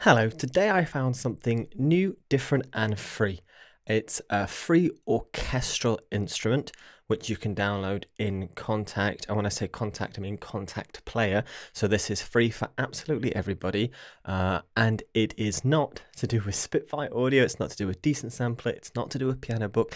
Hello, today I found something new, different, and free. It's a free orchestral instrument which you can download in Contact. And when I say Contact, I mean Contact Player. So this is free for absolutely everybody. And it is not to do with Spitfire audio, it's not to do with Decent Sampler, it's not to do with Piano Book.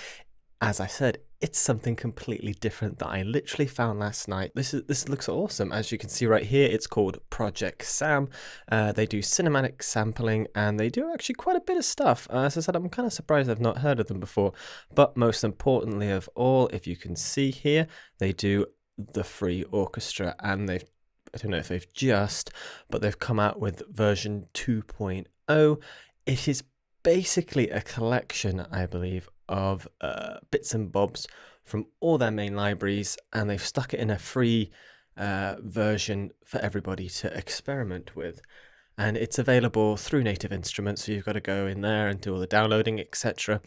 As I said, it's something completely different that I literally found last night. This looks awesome. As you can see right here, it's called ProjectSAM. They do cinematic sampling and they do actually quite a bit of stuff. As I said, I'm kind of surprised I've not heard of them before. But most importantly of all, if you can see here, they do the free orchestra, and I don't know if they've just, but they've come out with version 2.0. It is basically a collection, I believe, of bits and bobs from all their main libraries, and they've stuck it in a free version for everybody to experiment with. And it's available through Native Instruments, so you've got to go in there and do all the downloading, etc.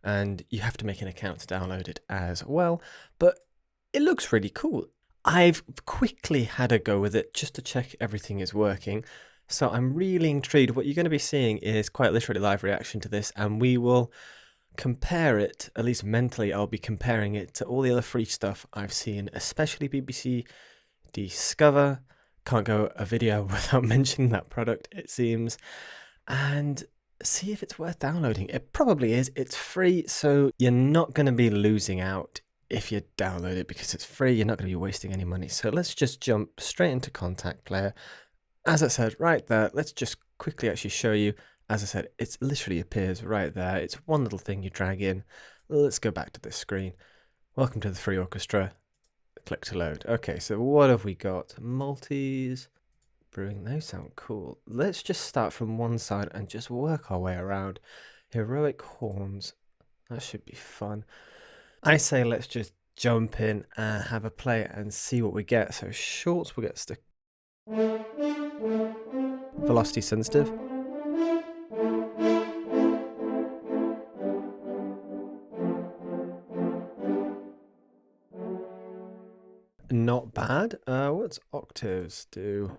And you have to make an account to download it as well. But it looks really cool. I've quickly had a go with it just to check everything is working. So I'm really intrigued. What you're going to be seeing is quite literally live reaction to this, and we will compare it, at least mentally, I'll be comparing it to all the other free stuff I've seen, especially BBC Discover. Can't go a video without mentioning that product, it seems. And see if it's worth downloading. It probably is. It's free, so you're not going to be losing out if you download it because it's free. You're not going to be wasting any money. So let's just jump straight into Contact Player. As I said, right there, let's just quickly actually show you. As I said, it literally appears right there. It's one little thing you drag in. Let's go back to this screen. Welcome to the free orchestra. Click to load. Okay, so what have we got? Multis, brewing, those sound cool. Let's just start from one side and just work our way around. Heroic horns, that should be fun. I say let's just jump in and have a play and see what we get. So shorts will get stuck. Velocity sensitive. Not bad. What's octaves do?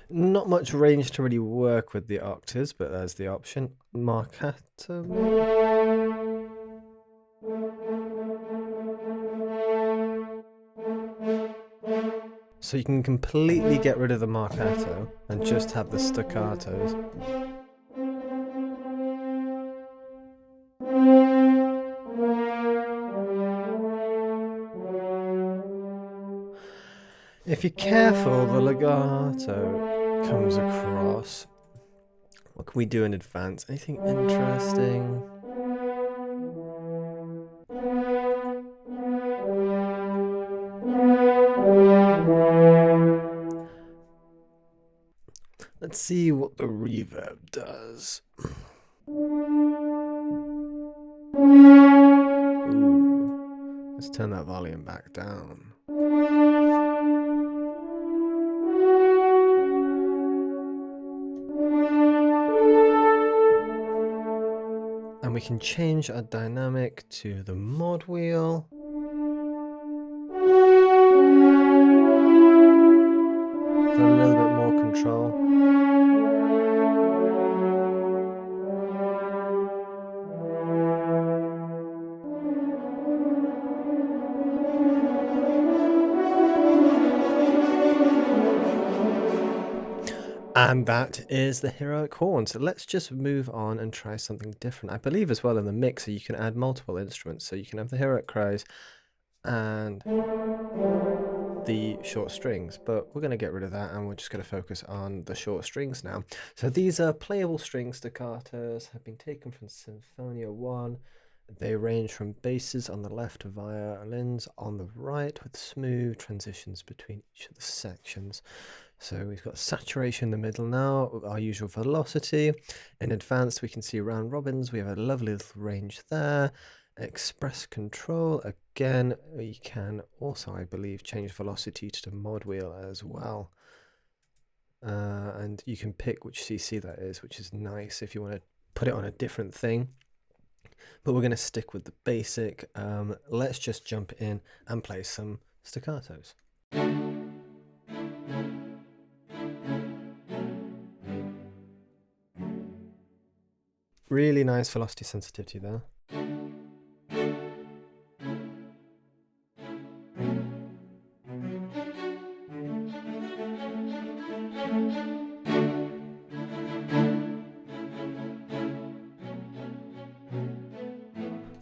Not much range to really work with the octaves, but there's the option. Marcato. So you can completely get rid of the marcato and just have the staccatos. If you're careful, the legato comes across. What can we do in advance? Anything interesting? Let's see what the reverb does. Ooh. Let's turn that volume back down. And we can change our dynamic to the mod wheel. For a little bit more control. And that is the heroic horn. So let's just move on and try something different. I believe as well in the mixer you can add multiple instruments. So you can have the heroic cries and the short strings, but we're going to get rid of that and we're just going to focus on the short strings now. So these are playable string staccatos, have been taken from Symphonia 1. They range from basses on the left to violins on the right with smooth transitions between each of the sections. So we've got saturation in the middle now, our usual velocity. In advanced, we can see round robins. We have a lovely little range there. Express control, again, we can also, I believe, change velocity to the mod wheel as well. And you can pick which CC that is, which is nice if you want to put it on a different thing. but we're going to stick with the basic. Let's just jump in and play some staccatos. Really nice velocity sensitivity there.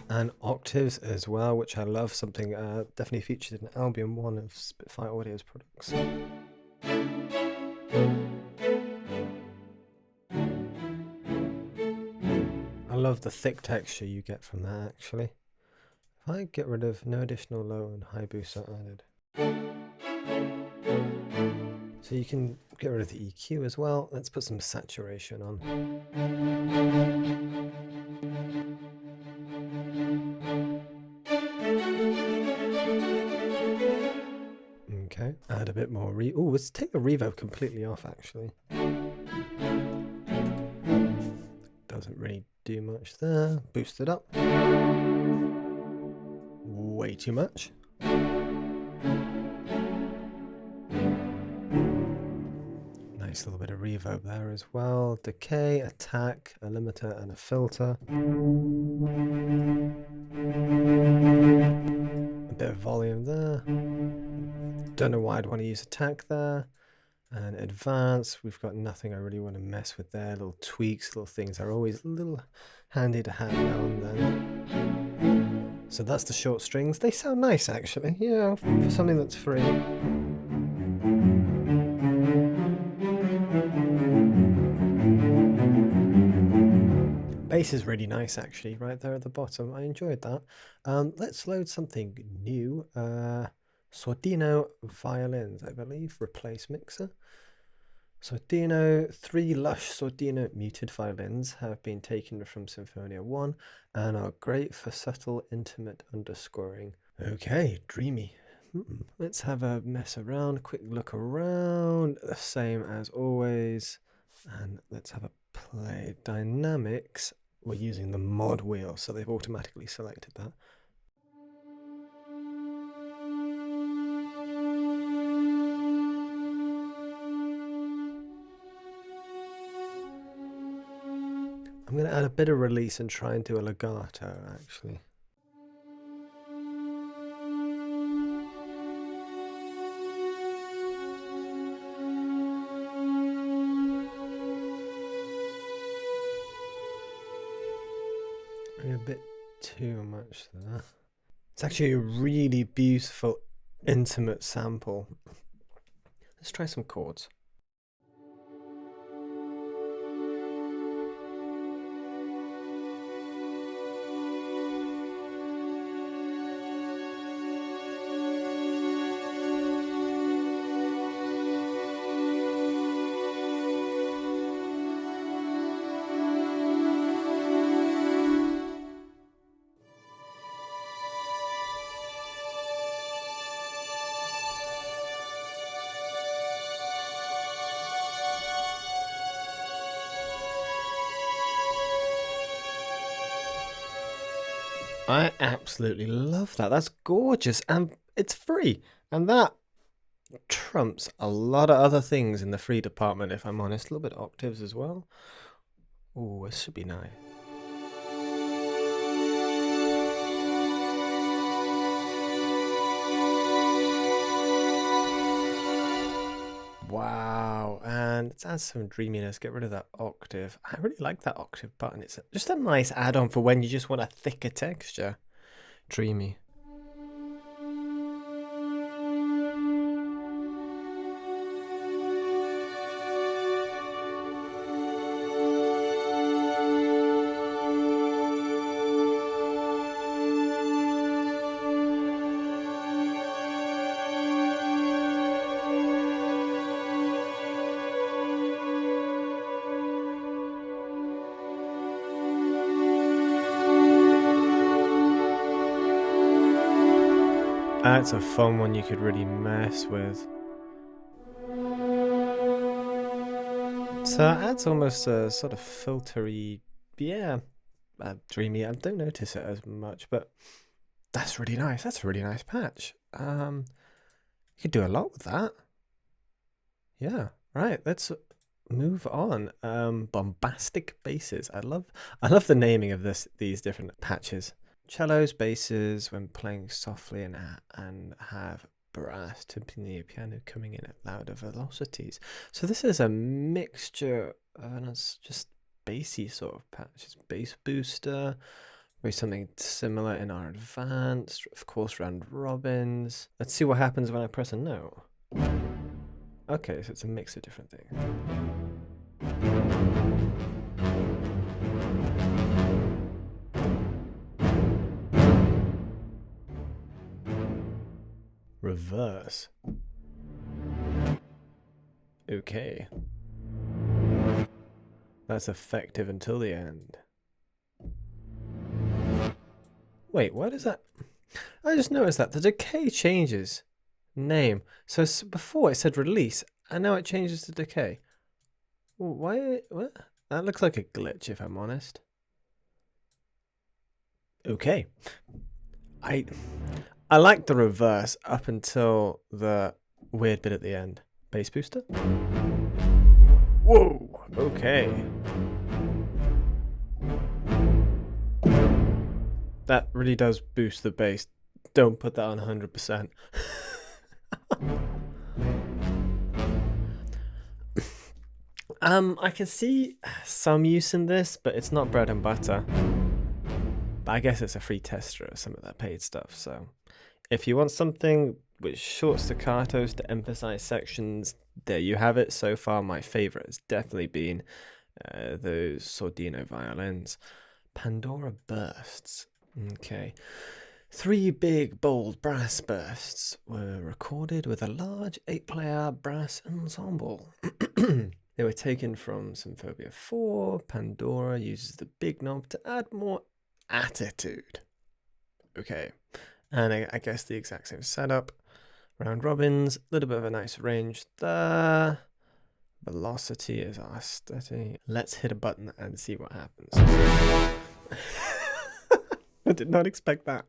And octaves as well, which I love, something definitely featured in Albion 1 of Spitfire Audio's products. I love the thick texture you get from that actually. If I get rid of no additional low and high boosts are added. So you can get rid of the EQ as well. Let's put some saturation on. Okay, add a bit more let's take the reverb completely off actually. Doesn't really do much there. Boost it up. Way too much. Nice little bit of reverb there as well. Decay, attack, a limiter and a filter. A bit of volume there. Don't know why I'd want to use attack there. And advance, we've got nothing I really want to mess with there. Little tweaks, little things are always a little handy to have now and then. So that's the short strings. They sound nice actually, you know, for something that's free. Bass is really nice actually, right there at the bottom. I enjoyed that. Let's load something new. Sordino violins, I believe, replace mixer. Sordino, 3 lush Sordino muted violins have been taken from Symphonia 1 and are great for subtle, intimate underscoring. Okay, dreamy. Let's have a mess around, quick look around, the same as always. And let's have a play. Dynamics, we're using the mod wheel, so they've automatically selected that. I'm going to add a bit of release and try and do a legato actually. A bit too much there. It's actually a really beautiful, intimate sample. Let's try some chords. I absolutely love that. That's gorgeous and it's free. And that trumps a lot of other things in the free department, if I'm honest. A little bit of octaves as well. Oh, this should be nice. Wow, and let's add some dreaminess, get rid of that octave. I really like that octave button. It's just a nice add-on for when you just want a thicker texture. Dreamy. That's a fun one you could really mess with. So it adds almost a sort of filtery, yeah, dreamy. I don't notice it as much, but that's really nice. That's a really nice patch. You could do a lot with that. Yeah, right. Let's move on. Bombastic basses. I love the naming of these different patches. Cellos, basses when playing softly and have brass, timpani, piano coming in at louder velocities. So this is a mixture of just bassy sort of patches. Bass booster, maybe something similar in our advanced, of course, round robins. Let's see what happens when I press a note. Okay, so it's a mix of different things. Reverse. Okay. That's effective until the end. Wait, what is that? I just noticed that the decay changes name. So before it said release, and now it changes to decay. Why? What? That looks like a glitch, if I'm honest. Okay. I like the reverse up until the weird bit at the end. Bass booster. Whoa. Okay. That really does boost the bass. Don't put that on 100%. I can see some use in this, but it's not bread and butter. But I guess it's a free tester of some of that paid stuff. So if you want something with short staccatos to emphasize sections, there you have it. So far, my favorite has definitely been those Sordino violins. Pandora bursts. Okay. 3 big, bold brass bursts were recorded with a large 8-player brass ensemble. They were taken from Symphobia 4. Pandora uses the big knob to add more attitude. Okay, and I guess the exact same setup. Round robins, a little bit of a nice range there. Velocity is our steady. Let's hit a button and see what happens. I did not expect that.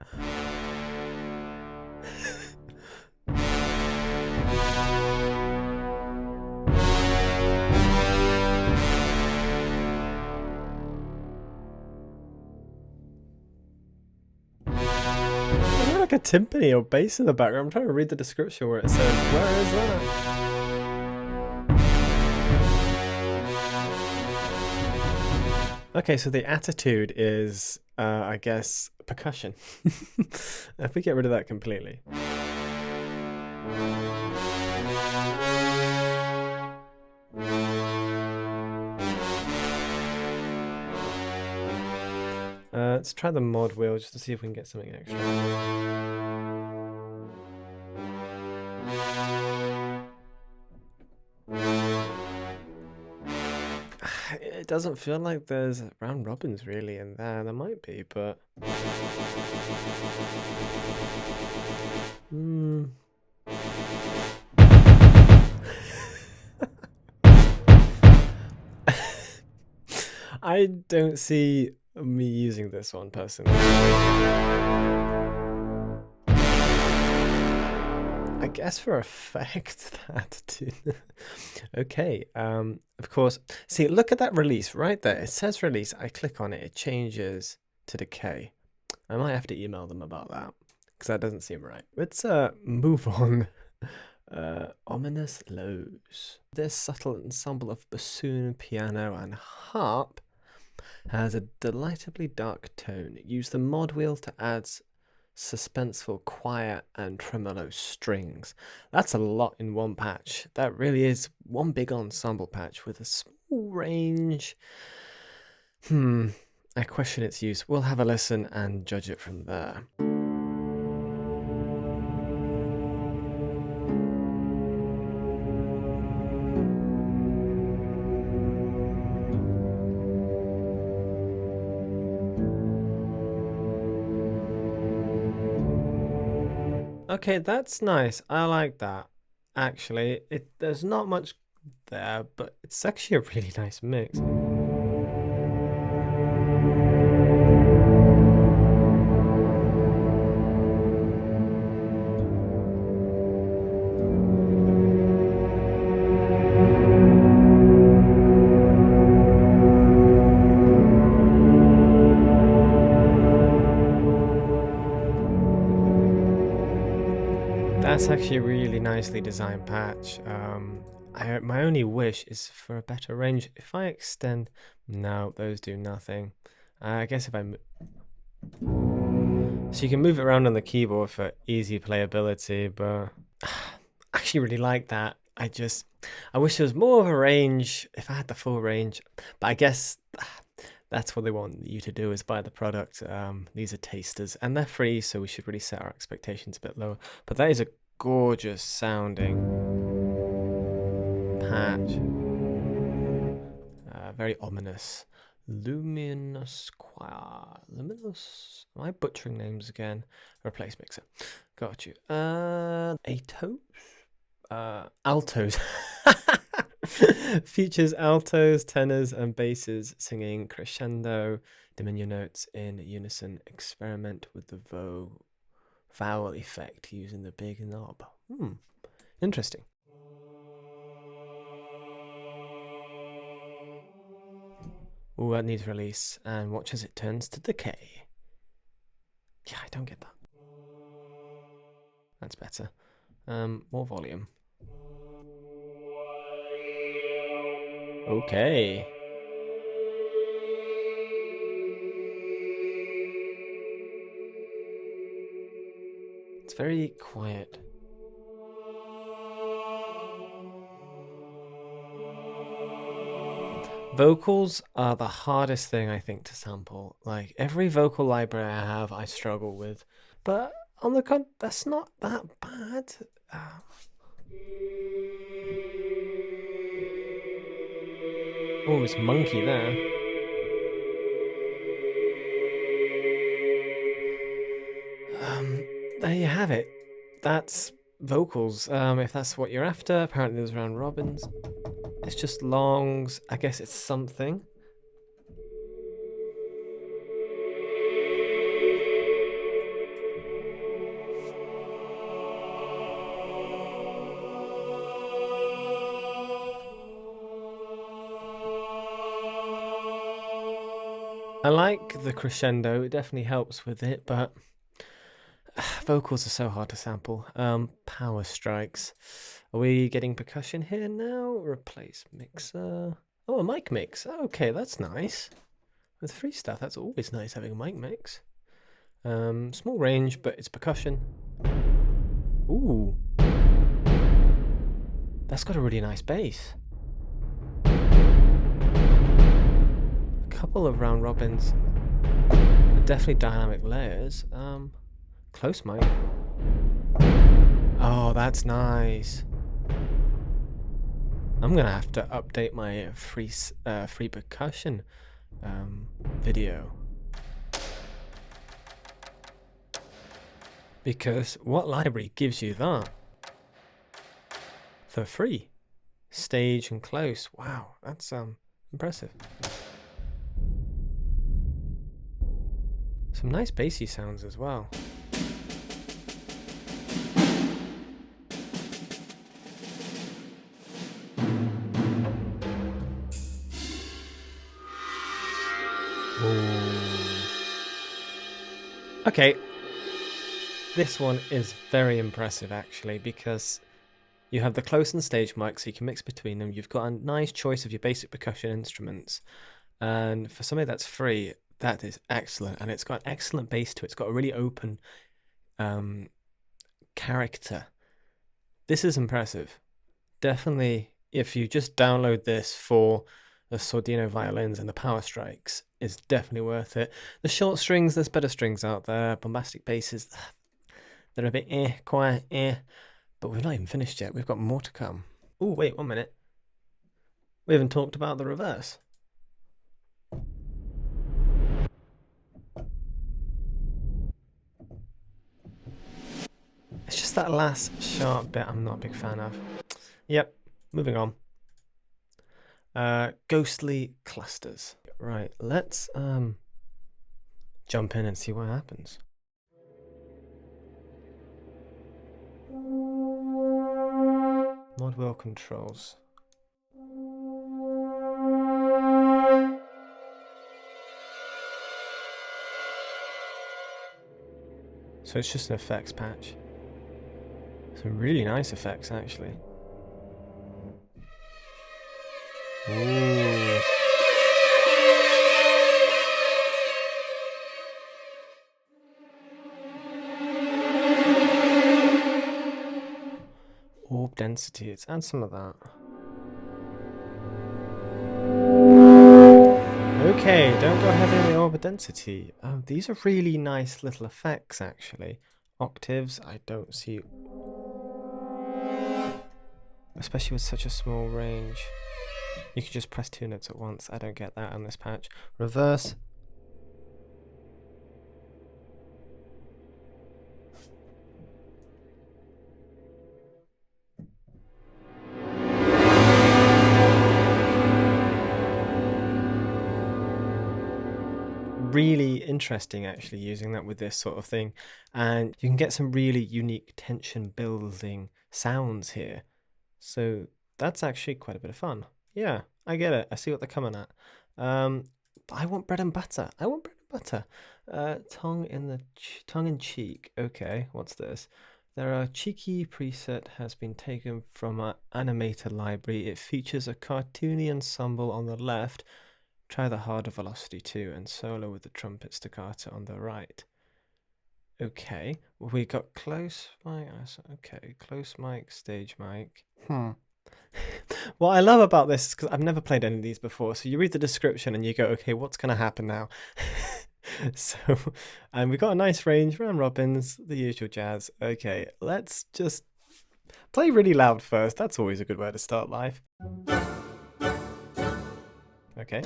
Like a timpani or bass in the background. I'm trying to read the description where it says, where is that? Okay, so the attitude is, I guess, percussion. If we get rid of that completely. Let's try the mod wheel just to see if we can get something extra. It doesn't feel like there's round robins really in there. There might be, but I don't see me using this one personally. I guess for effect, that too. Okay, of course. See, look at that release right there. It says release. I click on it. It changes to decay. I might have to email them about that because that doesn't seem right. Let's move on. Ominous lows. This subtle ensemble of bassoon, piano, and harp has a delightfully dark tone. Use the mod wheel to add suspenseful, quiet, and tremolo strings. That's a lot in one patch. That really is one big ensemble patch with a small range. I question its use. We'll have a listen and judge it from there. Okay, that's nice. I like that. Actually, there's not much there, but it's actually a really nice mix. That's actually a really nicely designed patch. My only wish is for a better range. If I extend, no, those do nothing. I guess if I so you can move it around on the keyboard for easy playability, but I actually really like that. I wish there was more of a range if I had the full range, but I guess that's what they want you to do is buy the product. These are tasters and they're free, so we should really set our expectations a bit lower. But that is a gorgeous sounding patch. Very ominous. Luminous. Am I butchering names again? Replace mixer. Got you. Atos? Altos. Features altos, tenors, and basses singing crescendo, diminuendo notes in unison. Experiment with the vowel effect using the big knob. Interesting. Oh, that needs release, and watch as it turns to decay. Yeah, I don't get that. That's better. More volume. Okay. It's very quiet. Vocals are the hardest thing, I think, to sample. Like, every vocal library I have, I struggle with. But on the that's not that bad. Oh, it's monkey there. There you have it. That's vocals. If that's what you're after, apparently there's round robins. It's just longs. I guess it's something. I like the crescendo. It definitely helps with it, but vocals are so hard to sample. Power strikes. Are we getting percussion here now? Replace mixer. Oh, a mic mix. Okay, that's nice. With free stuff, that's always nice having a mic mix. Small range, but it's percussion. Ooh. That's got a really nice bass. A couple of round robins. Definitely dynamic layers. Close mic. Oh, that's nice. I'm gonna have to update my free percussion video, because what library gives you that for free? Stage and close. Wow, that's impressive. Some nice bassy sounds as well. Okay, this one is very impressive actually, because you have the close and stage mic, so you can mix between them. You've got a nice choice of your basic percussion instruments, and for something that's free, that is excellent. And it's got an excellent bass to it. It's got a really open character. This is impressive. Definitely, if you just download this for the Sordino violins and the power strikes, it's definitely worth it. The short strings, there's better strings out there. Bombastic basses, they're a bit quiet, but we've not even finished yet. We've got more to come. Oh, wait, 1 minute. We haven't talked about the reverse. It's just that last sharp bit I'm not a big fan of. Yep, moving on. Ghostly clusters. Right, let's jump in and see what happens. Mod wheel controls. So it's just an effects patch. So Some really nice effects, actually. Ooh. Orb density, let's add some of that. Okay, don't go heavy on the orb density. These are really nice little effects, actually. Octaves, I don't see, especially with such a small range. You can just press 2 notes at once. I don't get that on this patch. Reverse. Really interesting, actually, using that with this sort of thing, and you can get some really unique tension building sounds here. So that's actually quite a bit of fun. Yeah, I get it. I see what they're coming at. I want bread and butter. I want bread and butter. Tongue in cheek. Okay, what's this? There are cheeky preset has been taken from our animator library. It features a cartoony ensemble on the left. Try the harder velocity too, and solo with the trumpet staccato on the right. Okay, we got close mic. Okay, close mic, stage mic. What I love about this is because I've never played any of these before, so you read the description and you go, okay, what's going to happen now? So, and we've got a nice range, round robins, the usual jazz. Okay, let's just play really loud first. That's always a good way to start live. Okay.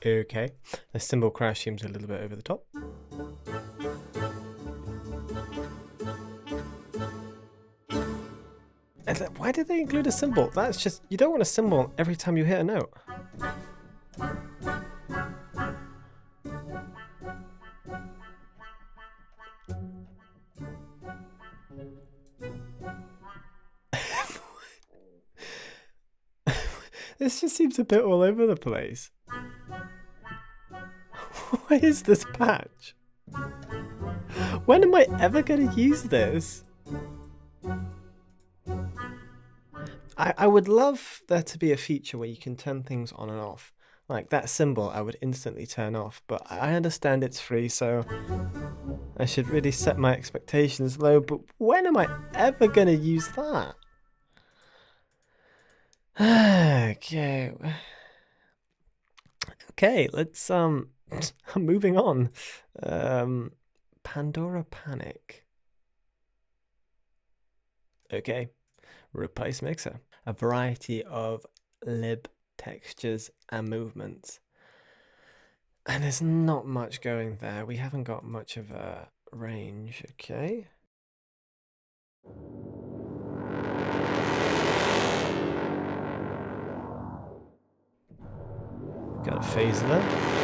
Okay, the cymbal crash seems a little bit over the top. Why did they include a cymbal? That's just, you don't want a cymbal every time you hit a note. This just seems a bit all over the place. What is this patch? When am I ever going to use this? I would love there to be a feature where you can turn things on and off. Like that cymbal I would instantly turn off, but I understand it's free, so I should really set my expectations low, but when am I ever going to use that? Okay. Okay, let's I'm moving on. Pandora Panic. Okay. Replace mixer. A variety of lib textures and movements. And there's not much going there. We haven't got much of a range. Okay. Got a phaser there.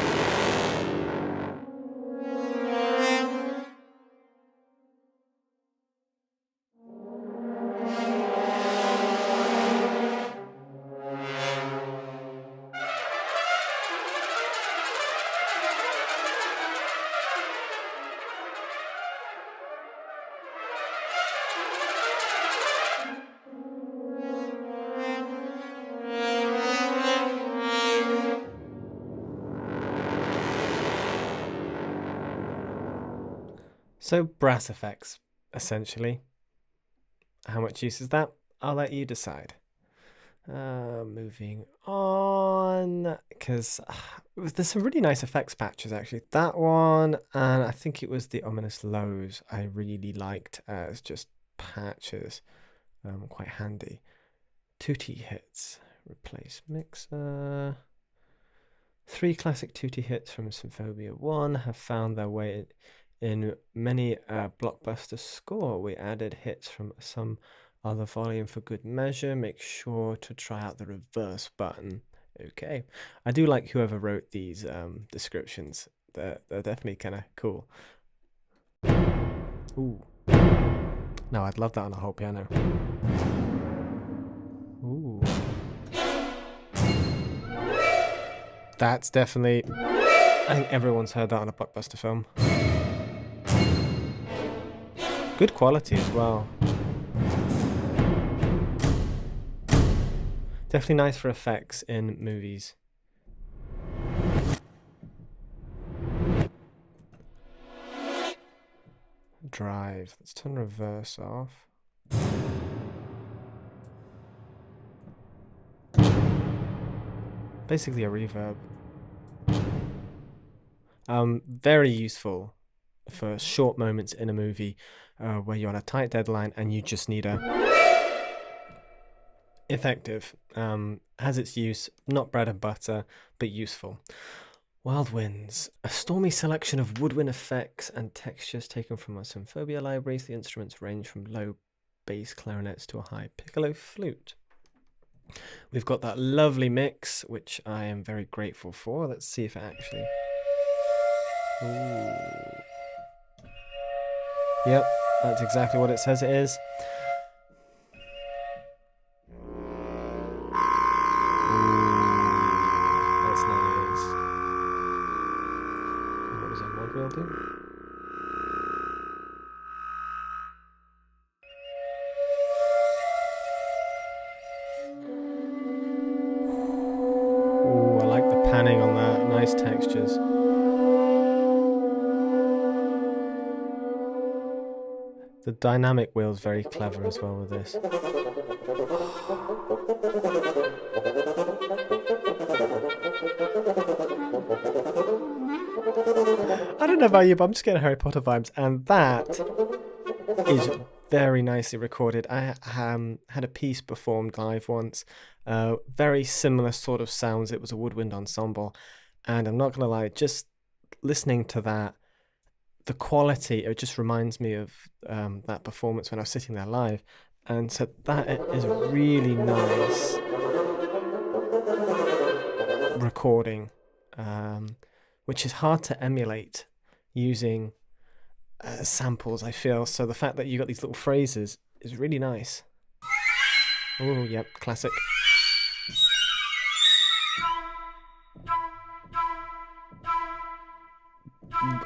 So brass effects, essentially. How much use is that? I'll let you decide. Moving on, because there's some really nice effects patches, actually. That one, and I think it was the ominous lows I really liked as just patches. Quite handy. Tutti hits. Replace mixer. 3 classic tutti hits from Symphobia 1 have found their way in many blockbuster score. We added hits from some other volume for good measure. Make sure to try out the reverse button. Okay, I do like whoever wrote these descriptions. They're definitely kind of cool. Ooh, no, I'd love that on a whole piano. Ooh. That's definitely... I think everyone's heard that on a blockbuster film. Good quality as well. Definitely nice for effects in movies. Drive. Let's turn reverse off. Basically a reverb. Very useful for short moments in a movie where you're on a tight deadline and you just need a... Effective. Has its use, not bread and butter, but useful. Wild Winds. A stormy selection of woodwind effects and textures taken from our Symphobia libraries. The instruments range from low bass clarinets to a high piccolo flute. We've got that lovely mix, which I am very grateful for. Let's see if it actually... Ooh. Yep, that's exactly what it says it is. That's nice. What does that mod wheel do? Ooh, I like the panning on that. Nice textures. The dynamic wheel is very clever as well with this. I don't know about you, but I'm just getting Harry Potter vibes, and that is very nicely recorded. I had a piece performed live once, very similar sort of sounds. It was a woodwind ensemble, and I'm not gonna lie, just listening to that, the quality, it just reminds me of that performance when I was sitting there live. And so that is a really nice recording, which is hard to emulate using samples, I feel. So the fact that you got these little phrases is really nice. Oh, yep, classic.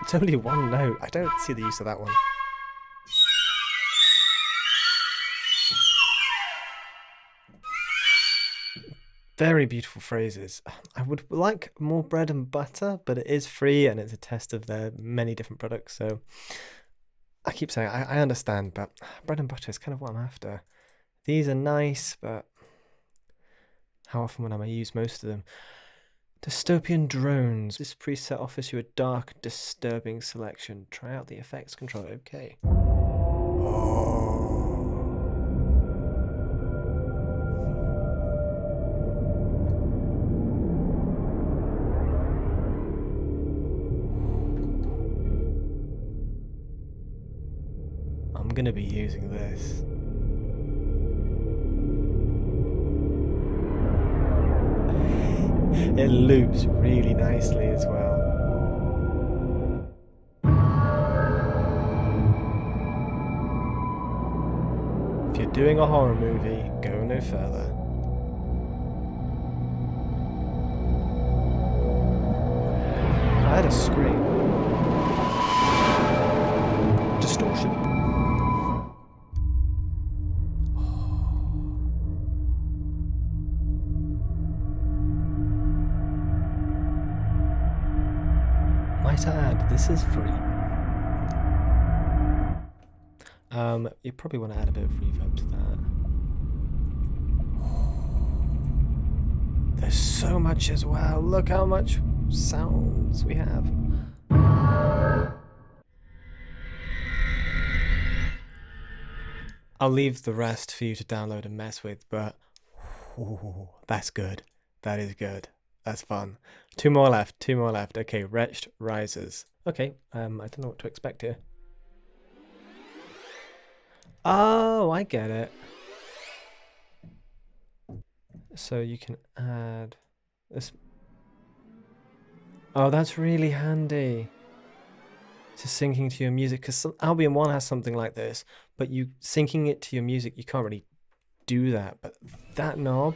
It's only one note. I don't see the use of that one. Very beautiful phrases. I would like more bread and butter, but it is free and it's a test of their many different products. So I keep saying I understand, but bread and butter is kind of what I'm after. These are nice, but how often would I use most of them? Dystopian drones. This preset offers you a dark, disturbing selection. Try out the effects control. Okay. I'm gonna be using this. It loops really nicely as well. If you're doing a horror movie, go no further. I had a scream. Distortion. Might I add, this is free. You probably want to add a bit of reverb to that. There's so much as well. Look how much sounds we have. I'll leave the rest for you to download and mess with, but ooh, that's good. That is good. That's fun. Two more left. Okay, Wretched Rises. Okay, I don't know what to expect here. Oh, I get it. So you can add this. Oh, that's really handy. To syncing to your music, because Albion 1 has something like this, but you syncing it to your music, you can't really do that. But that knob,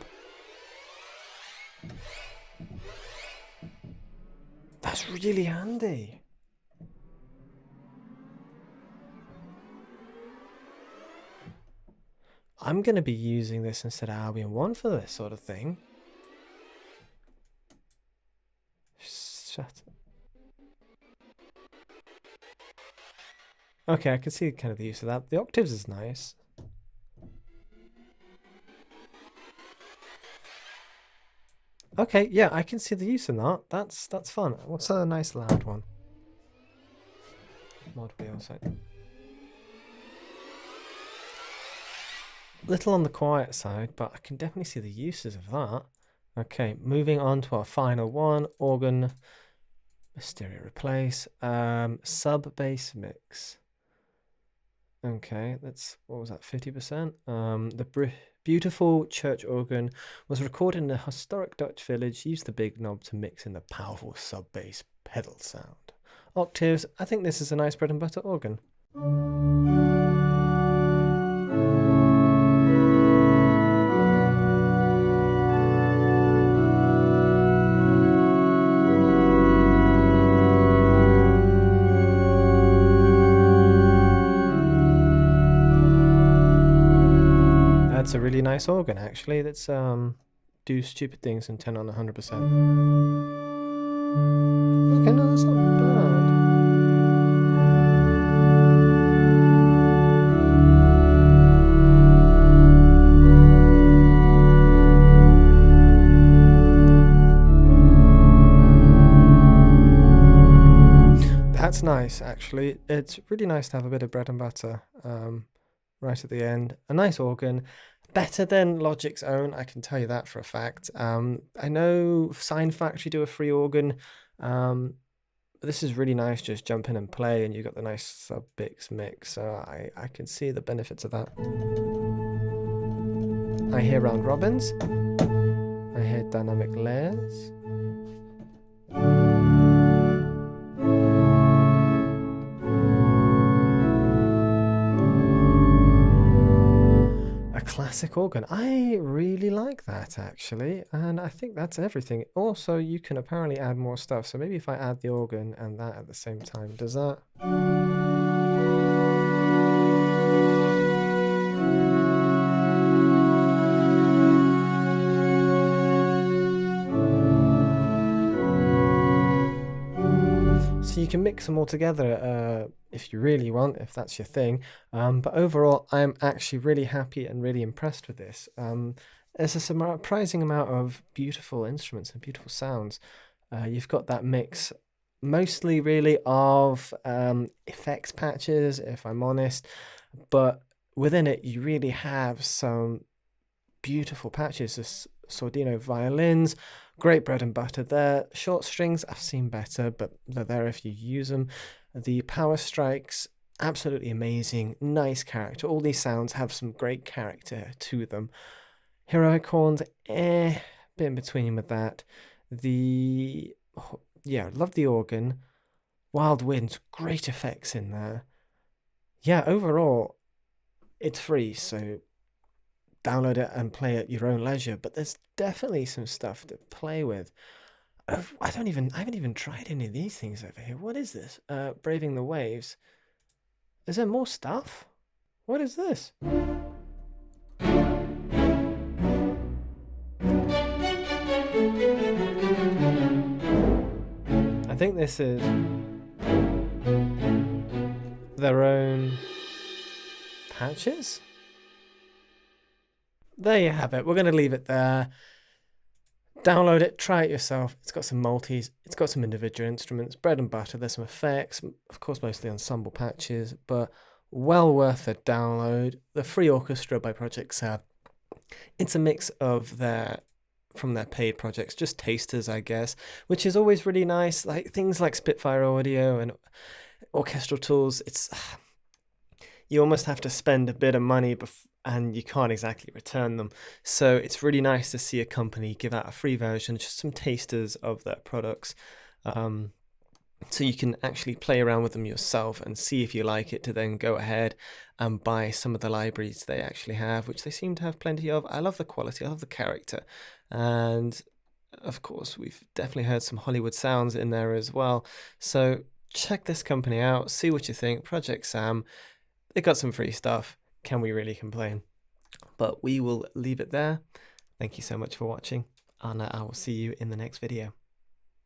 That's really handy. I'm going to be using this instead of Albion 1 for this sort of thing. Shut up. Okay, I can see kind of the use of that. The octaves is nice. Okay, yeah, I can see the use in that. That's fun. What's a nice loud one? Mod wheel side. Little on the quiet side, but I can definitely see the uses of that. Okay, moving on to our final one, organ, stereo replace, sub bass mix. Okay, that's, what was that, 50%? The beautiful church organ was recorded in a historic Dutch village, used the big knob to mix in the powerful sub bass pedal sound. Octaves, I think this is a nice bread and butter organ. That's a really nice organ, actually. That's do stupid things and turn on 100%. Okay, no, that's not bad. That's nice, actually. It's really nice to have a bit of bread and butter right at the end. A nice organ. Better than Logic's own, I can tell you that for a fact. I know Sign Factory do a free organ. This is really nice, just jump in and play, and you got the nice sub-mix mix, so I can see the benefits of that. I hear round robins. I hear dynamic layers. Classic organ. I really like that, actually, and I think that's everything. Also, you can apparently add more stuff, so maybe if I add the organ and that at the same time, does that? So you can mix them all together if you really want, if that's your thing. But overall, I'm actually really happy and really impressed with this. There's a surprising amount of beautiful instruments and beautiful sounds. You've got that mix, mostly really of effects patches, if I'm honest. But within it, you really have some beautiful patches. There's Sordino violins, great bread and butter there. Short strings, I've seen better, but they're there if you use them. The power strikes, absolutely amazing, nice character. All these sounds have some great character to them. Heroic horns, bit in between with that. Yeah, love the organ. Wild winds, great effects in there. Yeah, overall, it's free, so download it and play at your own leisure, but there's definitely some stuff to play with. I haven't even tried any of these things over here. What is this? Braving the Waves. Is there more stuff? What is this? I think this is their own patches. There you have it. We're going to leave it there. Download it, try it yourself. It's got some multis, it's got some individual instruments, bread and butter. There's some effects, of course, mostly ensemble patches, but well worth a download. The free Orchestra by ProjectSAM. It's a mix of from their paid projects, just tasters, I guess, which is always really nice. Like things like Spitfire Audio and orchestral tools. You almost have to spend a bit of money and you can't exactly return them. So it's really nice to see a company give out a free version, just some tasters of their products. So you can actually play around with them yourself and see if you like it, to then go ahead and buy some of the libraries they actually have, which they seem to have plenty of. I love the quality, I love the character. And of course, we've definitely heard some Hollywood sounds in there as well. So check this company out, see what you think. ProjectSAM, they got some free stuff. Can we really complain? But we will leave it there. Thank you so much for watching, and I will see you in the next video.